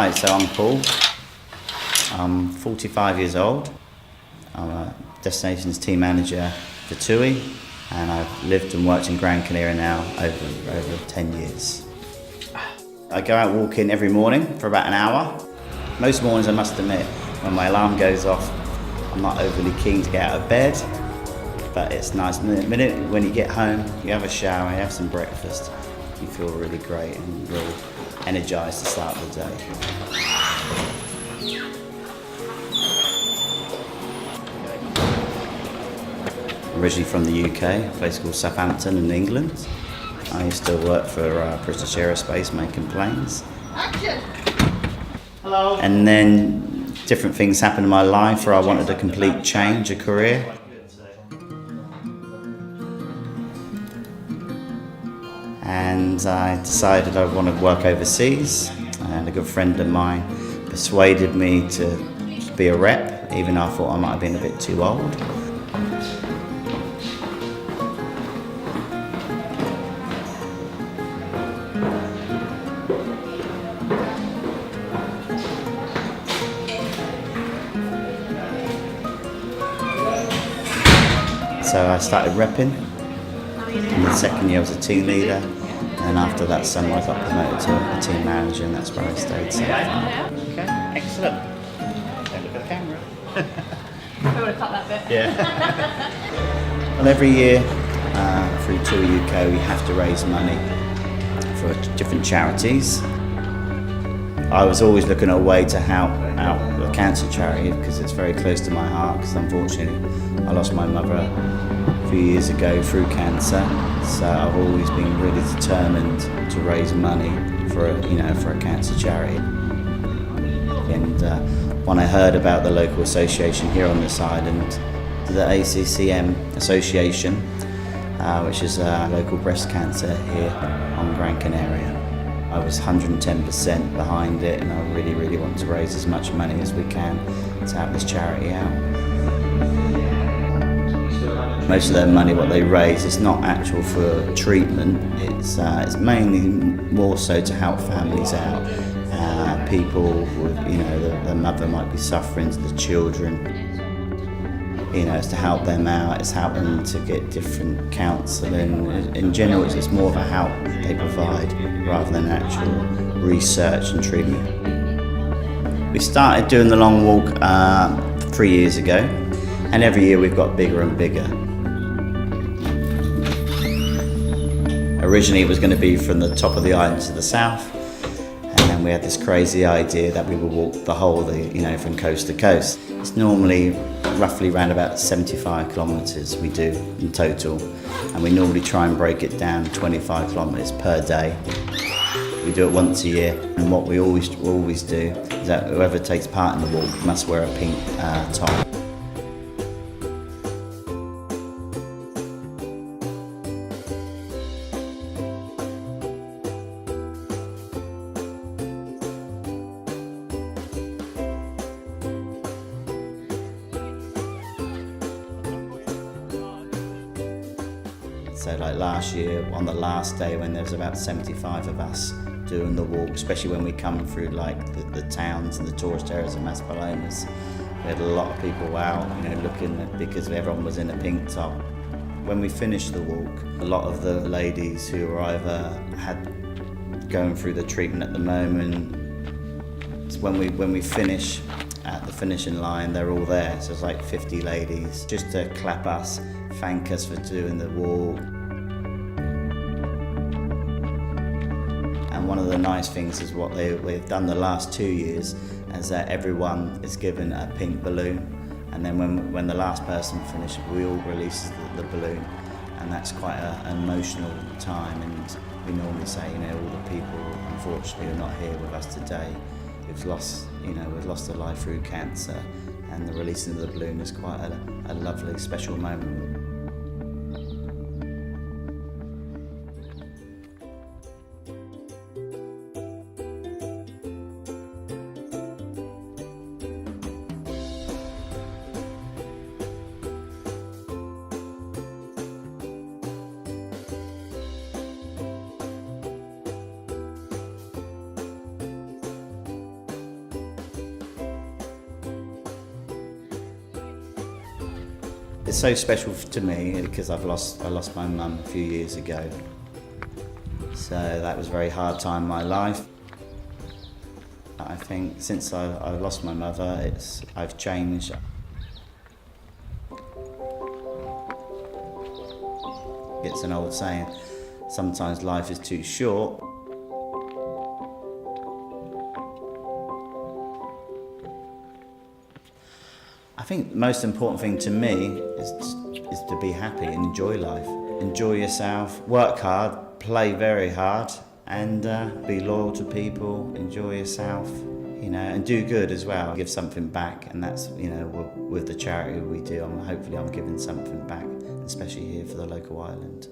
Hi, so I'm Paul. I'm 45 years old. I'm a destinations team manager for TUI, and I've lived and worked in Gran Canaria now over 10 years. I go out walking every morning for about an hour. Most mornings, I must admit, when my alarm goes off, I'm not overly keen to get out of bed, but it's nice. The minute when you get home, you have a shower, you have some breakfast, you feel really great and really energised to start the day. Originally from the UK, a place called Southampton in England. I used to work for British Aerospace making planes. Action! Hello. And then different things happened in my life where I wanted a complete change, a career. And I decided I wanted to work overseas, and a good friend of mine persuaded me to be a rep, even though I thought I might have been a bit too old. So I started repping. In the second year I was a team leader, and after that summer I got promoted to a team manager, and that's where I stayed so far. Okay, excellent. Don't look at the camera. I would have cut that bit. Yeah. Well, every year through TUI UK we have to raise money for different charities. I was always looking at a way to help out the cancer charity because it's very close to my heart, because unfortunately I lost my mother a few years ago through cancer, so I've always been really determined to raise money for a cancer charity. And when I heard about the local association here on this island, the ACCM Asociation, which is local breast cancer here on Gran Canaria, I was 110% behind it, and I really want to raise as much money as we can to help this charity out. Most of their money, what they raise, is not actual for treatment. It's mainly more so to help families out. People with, their mother might be suffering, to the children. It's to help them out. It's help them to get different counselling. In general, it's more of a help they provide rather than actual research and treatment. We started doing the long walk 3 years ago, and every year we've got bigger and bigger. Originally it was going to be from the top of the island to the south, and then we had this crazy idea that we would walk the whole, from coast to coast. It's normally roughly around about 75 kilometres we do in total, and we normally try and break it down 25 kilometres per day. We do it once a year, and what we always do is that whoever takes part in the walk must wear a pink top. So like last year, on the last day when there was about 75 of us doing the walk, especially when we come through like the towns and the tourist areas of Maspalomas, we had a lot of people out, looking at, because everyone was in a pink top. When we finished the walk, a lot of the ladies who were either going through the treatment at the moment, when we finish at the finishing line, they're all there. So it's like 50 ladies just to clap us, thank us for doing the walk. And one of the nice things is what we've done the last 2 years is that everyone is given a pink balloon, and then when the last person finishes, we all release the balloon, and that's quite an emotional time. And we normally say, all the people unfortunately who are not here with us today, we've lost a life through cancer, and the releasing of the balloon is quite a lovely, special moment. It's so special to me because I lost my mum a few years ago. So that was a very hard time in my life. I think since I lost my mother, I've changed. It's an old saying, sometimes life is too short. I think the most important thing to me is to be happy and enjoy life. Enjoy yourself, work hard, play very hard, and be loyal to people, enjoy yourself, and do good as well. Give something back, and that's, with the charity we do, hopefully I'm giving something back, especially here for the local island.